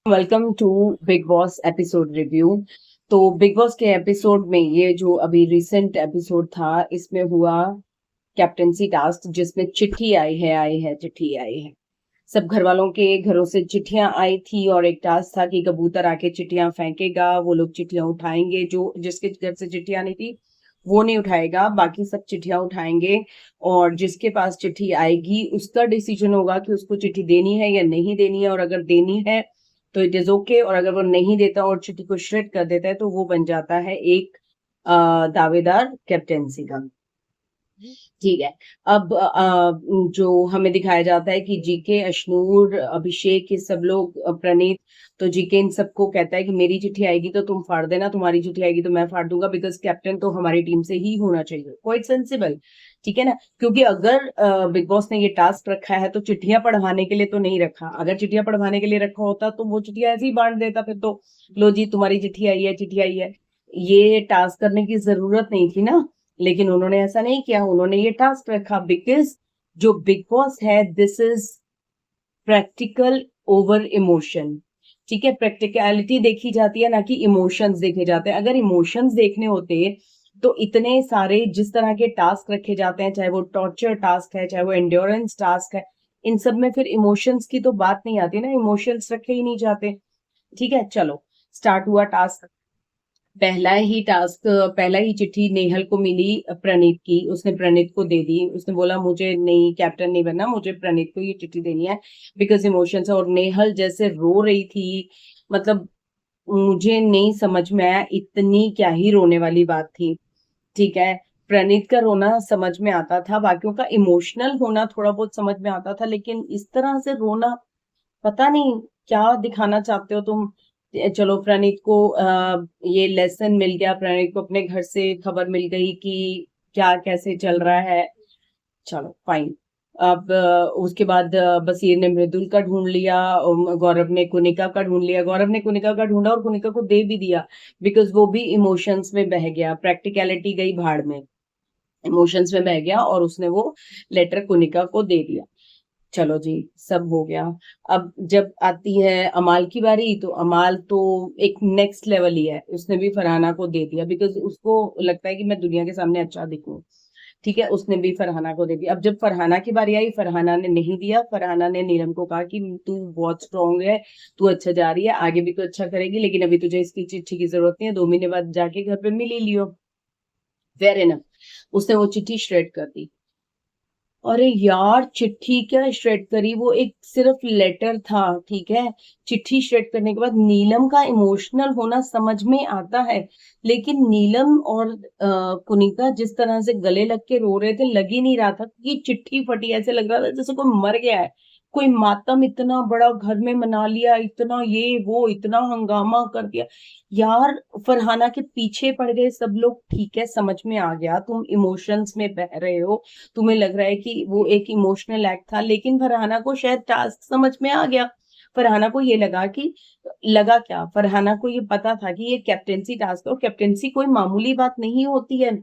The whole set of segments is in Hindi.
Welcome to Bigg Boss episode review. तो बिग बॉस के एपिसोड में ये जो अभी रिसेंट एपिसोड था, इसमें हुआ कैप्टेंसी टास्क, जिसमें चिट्ठी आई है चिट्ठी आई है। सब घर वालों के घरों से चिट्ठियां आई थी और एक टास्क था कि कबूतर आके चिट्ठियां फेंकेगा, वो लोग चिट्ठियां उठाएंगे। जो जिसके घर से चिट्ठी आनी थी वो नहीं उठाएगा, बाकी सब चिट्ठियां उठाएंगे। और जिसके पास चिट्ठी आएगी उसका डिसीजन होगा कि उसको चिट्ठी देनी है या नहीं देनी है। और अगर देनी है तो इट इज ओके, और अगर वो नहीं देता और चिट्ठी को श्रेड कर देता है तो वो बन जाता है एक दावेदार कैप्टेंसी का। ठीक है। अब जो हमें दिखाया जाता है कि जीके, अश्नूर, अभिषेक, ये सब लोग, प्रणीत, तो जीके इन सबको कहता है कि मेरी चिट्ठी आएगी तो तुम फाड़ देना, तुम्हारी चिट्ठी आएगी तो मैं फाड़ दूंगा, बिकॉज कैप्टन तो हमारी टीम से ही होना चाहिए। क्वाइट सेंसिबल, ठीक है ना। क्योंकि अगर बिग बॉस ने ये टास्क रखा है तो चिट्ठियां पढ़वाने के लिए तो नहीं रखा। अगर चिट्ठियां पढ़वाने के लिए रखा होता तो वो चिट्ठियां ऐसे ही बांट देता, फिर तो लो जी तुम्हारी चिट्ठी आई है, चिट्ठी आई है। ये टास्क करने की जरूरत नहीं थी ना। लेकिन उन्होंने ऐसा नहीं किया, उन्होंने ये टास्क रखा बिकॉज जो बिग बॉस है, this is practical over emotion. ठीक है, प्रैक्टिकलिटी देखी जाती है, ना कि इमोशंस देखे जाते हैं। अगर इमोशंस देखने होते तो इतने सारे जिस तरह के टास्क रखे जाते हैं, चाहे वो टॉर्चर टास्क है, चाहे वो एंड्योरेंस टास्क है, इन सब में फिर इमोशंस की तो बात नहीं आती ना, इमोशंस रखे ही नहीं जाते। ठीक है, चलो स्टार्ट हुआ टास्क। पहला ही चिट्ठी नेहल को मिली प्रणीत की। उसने प्रणीत को दे दी। उसने बोला मुझे नहीं, कैप्टन नहीं बनना, मुझे प्रणीत को ये चिट्ठी देनी है बिकॉज इमोशंस है। और नेहल जैसे रो रही थी, मतलब मुझे नहीं समझ में आया, इतनी क्या ही रोने वाली बात थी। ठीक है, प्रणीत का रोना समझ में आता था, बाकियों का इमोशनल होना थोड़ा बहुत समझ में आता था, लेकिन इस तरह से रोना, पता नहीं क्या दिखाना चाहते हो तुम। चलो प्रणीत को ये लेसन मिल गया, प्रणीत को अपने घर से खबर मिल गई कि क्या कैसे चल रहा है। चलो फाइन। अब उसके बाद बसीर ने मृदुल का ढूंढ लिया, गौरव ने कुनिका का ढूंढ लिया। गौरव ने कुनिका का ढूंढा और कुनिका को दे भी दिया, बिकॉज वो भी इमोशंस में बह गया। प्रैक्टिकलिटी गई भाड़ में, इमोशंस में बह गया और उसने वो लेटर कुनिका को दे दिया। चलो जी, सब हो गया। अब जब आती है अमाल की बारी, तो अमाल तो एक नेक्स्ट लेवल ही है। उसने भी फरहाना को दे दिया बिकॉज उसको लगता है कि मैं दुनिया के सामने अच्छा दिखूं। ठीक है, उसने भी फरहाना को दे दिया। अब जब फरहाना की बारी आई, फरहाना ने नहीं दिया। फरहाना ने नीलम को कहा कि तू बहुत स्ट्रांग है, तू अच्छा जा रही है, आगे भी तो अच्छा करेगी, लेकिन अभी तुझे इसकी चिट्ठी की जरूरत नहीं है, 2 महीने बाद जाके घर पे मिल ही लियो। Fair enough. उसने वो चिट्ठी श्रेड कर दी। अरे यार, चिट्ठी क्या श्रेड करी, वो एक सिर्फ लेटर था। ठीक है, चिट्ठी श्रेड करने के बाद नीलम का इमोशनल होना समझ में आता है, लेकिन नीलम और कुनिका जिस तरह से गले लग के रो रहे थे, लग ही नहीं रहा था कि चिट्ठी फटी। ऐसे लग रहा था जैसे कोई मर गया है, कोई मातम इतना बड़ा घर में मना लिया, इतना ये वो, इतना हंगामा कर दिया। यार, फरहाना के पीछे पड़ गए सब लोग। ठीक है, समझ में आ गया तुम इमोशंस में बह रहे हो, तुम्हें लग रहा है कि वो एक इमोशनल एक्ट था, लेकिन फरहाना को शायद टास्क समझ में आ गया। फरहाना को ये लगा कि, लगा क्या, फरहाना को ये पता था कि ये कैप्टेंसी टास्क है, और कैप्टेंसी कोई मामूली बात नहीं होती है।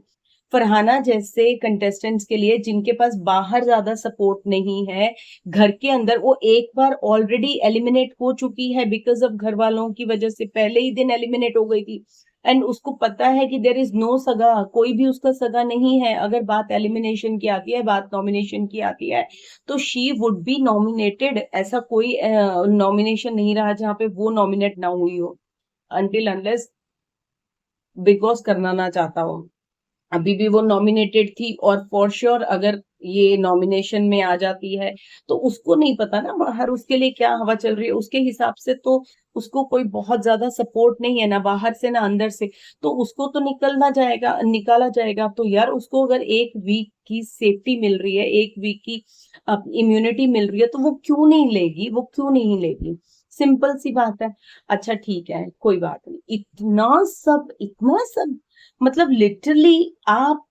फरहाना जैसे कंटेस्टेंट्स के लिए जिनके पास बाहर ज्यादा सपोर्ट नहीं है, घर के अंदर वो एक बार ऑलरेडी एलिमिनेट हो चुकी है बिकॉज ऑफ घर वालों की वजह से, पहले ही दिन एलिमिनेट हो गई थी। एंड उसको पता है कि देर इज नो सगा, कोई भी उसका सगा नहीं है। अगर बात एलिमिनेशन की आती है, बात नॉमिनेशन की आती है, तो शी वुड बी नॉमिनेटेड। ऐसा कोई नॉमिनेशन नहीं रहा जहां पे वो नॉमिनेट ना हुई हो, अनटिल अनलेस बिग बॉस करना ना चाहता हो। अभी भी वो नॉमिनेटेड थी, और फॉर श्योर अगर ये नॉमिनेशन में आ जाती है तो उसको नहीं पता ना बाहर उसके लिए क्या हवा चल रही है। उसके हिसाब से तो उसको कोई बहुत ज्यादा सपोर्ट नहीं है, ना बाहर से ना अंदर से, तो उसको तो निकाला जाएगा। तो यार, उसको अगर 1 वीक की सेफ्टी मिल रही है, 1 वीक की इम्यूनिटी मिल रही है, तो वो क्यों नहीं लेगी, वो क्यों नहीं लेगी। सिंपल सी बात है। अच्छा ठीक है, कोई बात नहीं। इतना सब मतलब लिटरली आप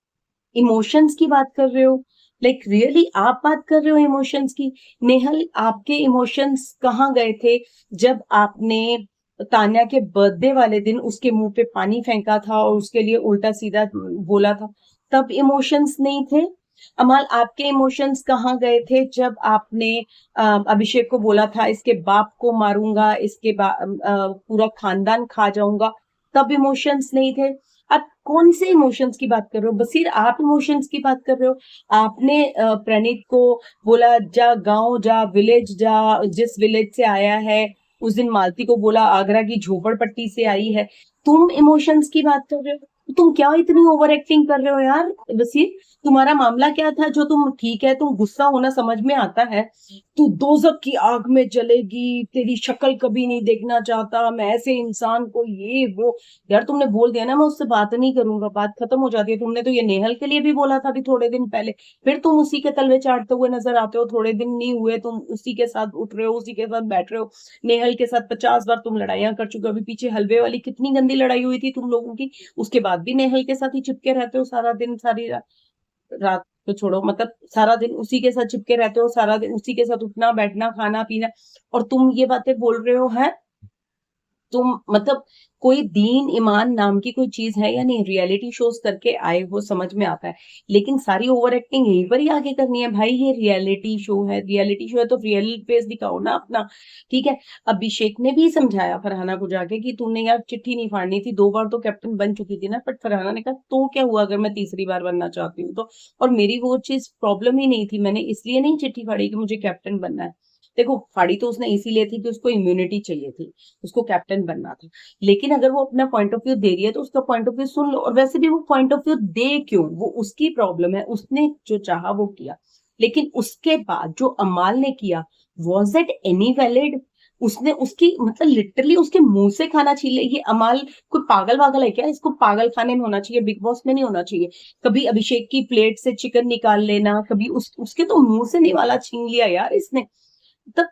इमोशंस की बात कर रहे हो, लाइक रियली आप बात कर रहे हो इमोशंस की। नेहल, आपके इमोशंस कहाँ गए थे जब आपने तान्या के बर्थडे वाले दिन उसके मुंह पे पानी फेंका था और उसके लिए उल्टा सीधा बोला था? तब इमोशंस नहीं थे? अमाल, आपके इमोशंस कहाँ गए थे जब आपने अभिषेक को बोला था इसके बाप को मारूंगा, इसके पूरा खानदान खा जाऊंगा, तब इमोशंस नहीं थे? आप कौन से इमोशंस की बात कर रहे हो बसीर? आप इमोशंस की बात कर रहे हो? आपने प्रणीत को बोला जा गांव जा, विलेज जा, जिस विलेज से आया है। उस दिन मालती को बोला आगरा की झोपड़पट्टी से आई है। तुम इमोशंस की बात कर रहे हो? तुम क्या इतनी ओवर एक्टिंग कर रहे हो यार वसीर? तुम्हारा मामला क्या था जो तुम ठीक है, तुम गुस्सा होना समझ में आता है, तू दोजक की आग में जलेगी, तेरी शक्ल कभी नहीं देखना चाहता, मैं ऐसे इंसान को ये वो। यार तुमने बोल दिया ना मैं उससे बात नहीं करूंगा, बात खत्म हो जाती है। तुमने तो ये नेहल के लिए भी बोला था अभी थोड़े दिन पहले, फिर तुम उसी के तलवे चाटते हुए नजर आते हो। थोड़े दिन नहीं हुए तुम उसी के साथ उठ रहे हो, उसी के साथ बैठ रहे हो। नेहल के साथ 50 बार तुम लड़ाइयां कर चुके हो। अभी पीछे हलवे वाली कितनी गंदी लड़ाई हुई थी तुम लोगों की, उसके बाद भी नेहल के साथ ही चिपके रहते हो सारा दिन, सारी रात तो छोड़ो, मतलब सारा दिन उसी के साथ चिपके रहते हो, सारा दिन उसी के साथ उठना बैठना खाना पीना, और तुम ये बातें बोल रहे हो। है तुम मतलब कोई दीन ईमान नाम की कोई चीज है या नहीं? रियलिटी शोज करके आए हो समझ में आता है, लेकिन सारी ओवर एक्टिंग यहीं पर ही आगे करनी है भाई। ये रियलिटी शो है, रियलिटी शो है तो रियल फेस दिखाओ ना अपना। ठीक है, अभिषेक ने भी समझाया फरहाना को जाके कि तूने यार चिट्ठी नहीं फाड़नी थी, 2 बार तो कैप्टन बन चुकी थी ना। बट फरहाना ने कहा तो क्या हुआ अगर मैं तीसरी बार बनना चाहती हूँ तो? और मेरी वो चीज प्रॉब्लम ही नहीं थी, मैंने इसलिए नहीं चिट्ठी फाड़ी कि मुझे कैप्टन बनना है। देखो, फाड़ी तो उसने इसीलिए थी कि उसको इम्यूनिटी चाहिए थी, उसको कैप्टन बनना था। लेकिन अगर वो अपना पॉइंट ऑफ व्यू दे रही है तो उसका पॉइंट ऑफ व्यू सुन लो। और वैसे भी वो पॉइंट ऑफ व्यू दे क्यों, वो उसकी प्रॉब्लम है, उसने जो चाहा वो किया। लेकिन उसके बाद जो अमाल ने किया, वॉज इट एनी वैलिड? उसने उसकी मतलब लिटरली उसके मुंह से खाना छीन लिया। ये अमाल कोई पागल वागल है क्या? इसको पागल खाने में होना चाहिए, बिग बॉस में नहीं होना चाहिए। कभी अभिषेक की प्लेट से चिकन निकाल लेना, कभी उसके तो मुंह से निवाला छीन लिया यार इसने। मतलब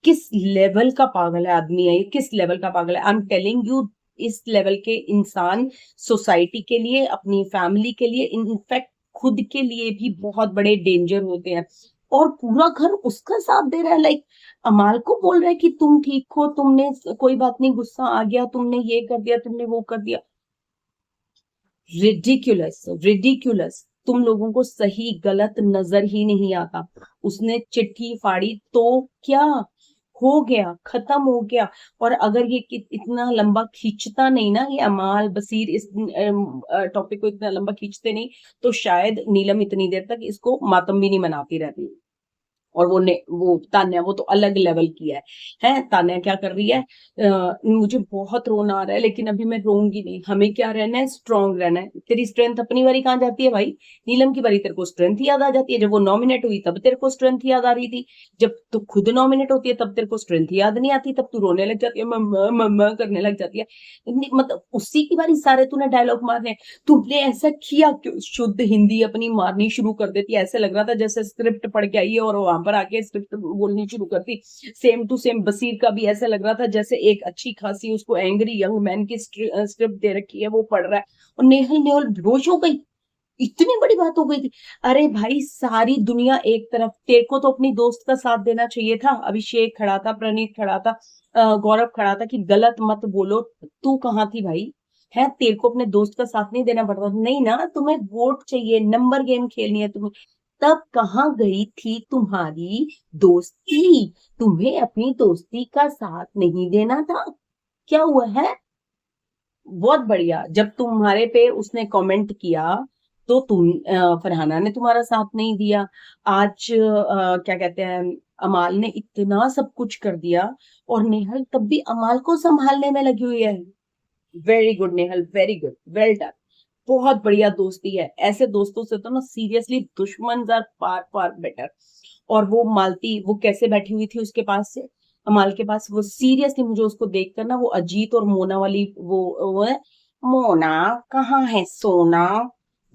किस लेवल का पागल है आदमी है ये, किस लेवल का पागल है, आई एम टेलिंग यू। इस लेवल के इंसान सोसाइटी के लिए, अपनी फैमिली के लिए, इनफैक्ट खुद के लिए भी बहुत बड़े डेंजर होते हैं। और पूरा घर उसका साथ दे रहा है। लाइक अमाल को बोल रहा है कि तुम ठीक हो, तुमने कोई बात नहीं, गुस्सा आ गया, तुमने ये कर दिया, तुमने वो कर दिया। Ridiculous, ridiculous. तुम लोगों को सही गलत नजर ही नहीं आता। उसने चिट्ठी फाड़ी तो क्या हो गया, खत्म हो गया। और अगर ये इतना लंबा खींचता नहीं ना, ये अमाल बसीर इस टॉपिक को इतना लंबा खींचते नहीं, तो शायद नीलम इतनी देर तक इसको मातम भी नहीं मनाती रहती। और वो तान्या, वो तो अलग लेवल की है तान्या क्या कर रही है? मुझे बहुत रोना आ रहा है लेकिन अभी मैं रोऊंगी नहीं। हमें क्या रहना है, स्ट्रांग रहना है। तेरी स्ट्रेंथ अपनी बारी कहाँ जाती है भाई? नीलम की बारी तेरे को स्ट्रेंथ याद आ जाती है। जब वो नॉमिनेट हुई तब तेरे को स्ट्रेंथ याद आ रही थी, जब तू खुद नॉमिनेट होती है तब तेरे को स्ट्रेंथ याद नहीं आती, तब तू रोने लग जाती है, मम्मा मम्मा करने लग जाती है। मतलब उसी की बारी सारे तूने डायलॉग मारने हैं। तुमने ऐसा किया क्यों? शुद्ध हिंदी अपनी मारनी शुरू कर देती है, ऐसे लग रहा था जैसे स्क्रिप्ट पढ़ के आई है और वहां पर आके स्क्रिप्ट बोलनी शुरू करती। सेम टू सेम बसीर का भी ऐसा लग रहा था जैसे एक अच्छी खासी उसको एंग्री यंग मैन की स्क्रिप्ट दे रखी है, वो पढ़ रहा है। और नेहल नेहल बेहोश हो गई, इतनी बड़ी बात हो गई थी। अरे भाई सारी दुनिया एक तरफ, तेरे को तो अपनी दोस्त का साथ देना चाहिए था। अभिषेक खड़ा था, प्रणीत खड़ा था, गौरव खड़ा था कि गलत मत बोलो। तू कहाँ थी भाई? है तेरे को अपने दोस्त का साथ नहीं देना पड़ता? नहीं ना, तुम्हें वोट चाहिए, नंबर गेम खेलनी है तुम्हें। तब कहाँ गई थी तुम्हारी दोस्ती? तुम्हें अपनी दोस्ती का साथ नहीं देना था? क्या हुआ है? बहुत बढ़िया, जब तुम्हारे पे उसने कमेंट किया तो फरहाना ने तुम्हारा साथ नहीं दिया। आज क्या कहते हैं, अमाल ने इतना सब कुछ कर दिया और नेहल तब भी अमाल को संभालने में लगी हुई है। Very good Nehal, very good, well done. बहुत बढ़िया दोस्ती है, ऐसे दोस्तों से तो ना सीरियसली दुश्मन आर फार फार बेटर। और वो मालती, वो कैसे बैठी हुई थी उसके पास से, अमाल के पास, वो सीरियसली मुझे उसको देखकर ना वो अजीत और मोना वाली वो है, मोना कहाँ है सोना,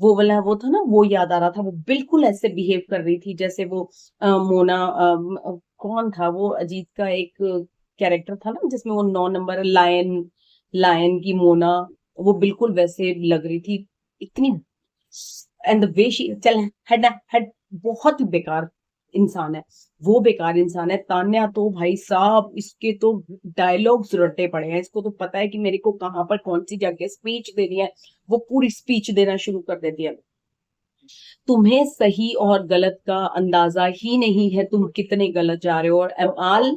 वो वाला वो था ना, वो याद आ रहा था। वो बिल्कुल ऐसे बिहेव कर रही थी जैसे वो मोना कौन था वो, अजीत का एक कैरेक्टर था ना जिसमें वो 9 नंबर लायन, लायन की मोना, वो बिल्कुल वैसे लग रही थी। इतनी, एंड द वे शी, चल हट ना हट, बहुत ही बेकार इंसान है वो, बेकार इंसान है। तान्या तो भाई साहब इसके तो डायलॉग्स रटे पड़े हैं, इसको तो पता है कि मेरे को कहाँ पर कौन सी जगह स्पीच देनी है, वो पूरी स्पीच देना शुरू कर देती है। तुम्हें सही और गलत का अंदाजा ही नहीं है, तुम कितने गलत जा रहे हो। और अमाल,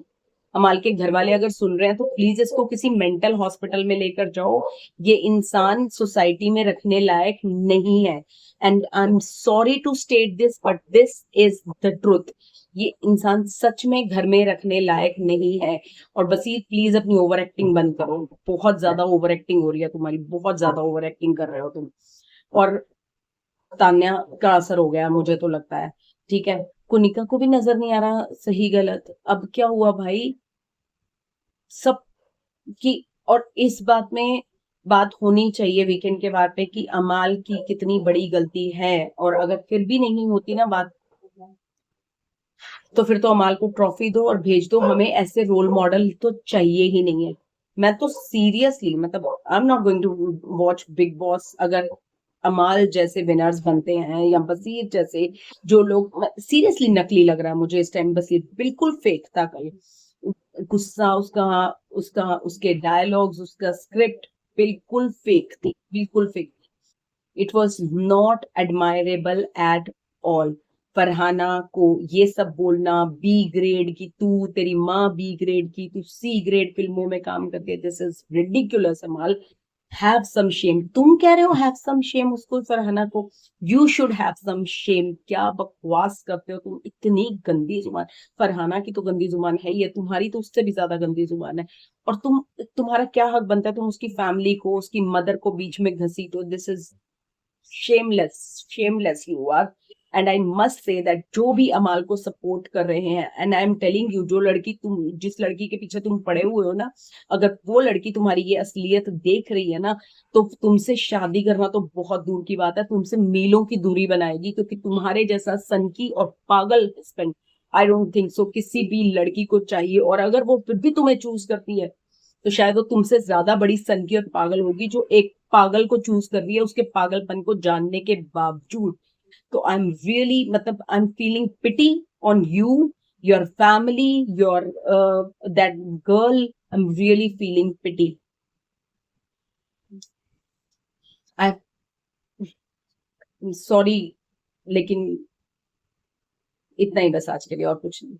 अमाल के घर वाले अगर सुन रहे हैं तो प्लीज इसको किसी मेंटल हॉस्पिटल में लेकर जाओ। ये इंसान सोसाइटी में रखने लायक नहीं है। And I am sorry to state this, but this is the truth. ये इंसान सच में घर में रखने लायक नहीं है। और बसीर प्लीज अपनी ओवर एक्टिंग बंद करो, बहुत ज्यादा ओवर एक्टिंग हो रही है तुम्हारी, बहुत ज्यादा ओवर एक्टिंग कर रहे हो तुम। और तान्या का असर हो गया मुझे तो लगता है। ठीक है, कुनिका को भी नजर नहीं आ रहा सही गलत। अब क्या हुआ भाई, सब की। और इस बात में बात होनी चाहिए वीकेंड के बाद पे कि अमाल की कितनी बड़ी गलती है। और अगर फिर भी नहीं होती ना बात, तो फिर तो अमाल को ट्रॉफी दो और भेज दो। हमें ऐसे रोल मॉडल तो चाहिए ही नहीं है। मैं तो सीरियसली, मतलब I am not going to watch Bigg Boss अगर अमाल जैसे विनर्स बनते हैं, या बसीर जैसे जो लोग। सीरियसली नकली लग रहा है मुझे इस टाइम बसीर, बिल्कुल फेक था कल। गुस्सा उसका, उसका उसके डायलॉग्स, उसका स्क्रिप्ट बिल्कुल फेक थी, बिल्कुल fake. It was not admirable at all. Farhana को ये सब बोलना बी ग्रेड की, तू तेरी माँ बी ग्रेड की, तू सी ग्रेड फिल्मों में काम करती है, this is ridiculous Amaal. Have some shame. तुम कह रहे हो हैव सम शेम उसको, फरहाना को। You should have some shame. क्या बकवास करते हो तुम, इतनी गंदी जुबान। फरहाना की तो गंदी जुबान है ही है, तुम्हारी तो उससे भी ज्यादा गंदी जुबान है। और तुम्हारा क्या हक बनता है, तुम उसकी फैमिली को, उसकी मदर को बीच में घसीटो। This is shameless you are. And I must say that जो भी अमाल को सपोर्ट कर रहे हैं, and I am telling you, जो लड़की तुम, जिस लड़की के पीछे तुम पड़े हुए हो ना, अगर वो लड़की तुम्हारी ये असलियत देख रही है ना, तो तुमसे शादी करना तो बहुत दूर की बात है, तुमसे मीलों की दूरी बनाएगी। क्योंकि तुम्हारे जैसा सनकी और पागल husband I don't think so किसी भी लड़की को चाहिए। और अगर वो फिर भी तुम्हें चूज करती है, तो शायद वो तुमसे ज्यादा बड़ी सनकी और पागल होगी, जो एक पागल को चूज कर रही है उसके पागलपन को जानने के बावजूद। तो आई एम रियली, मतलब I am feeling pity on you, your family, your that girl. I am really feeling pity. I sorry, लेकिन इतना ही बस आज के लिए, और कुछ नहीं।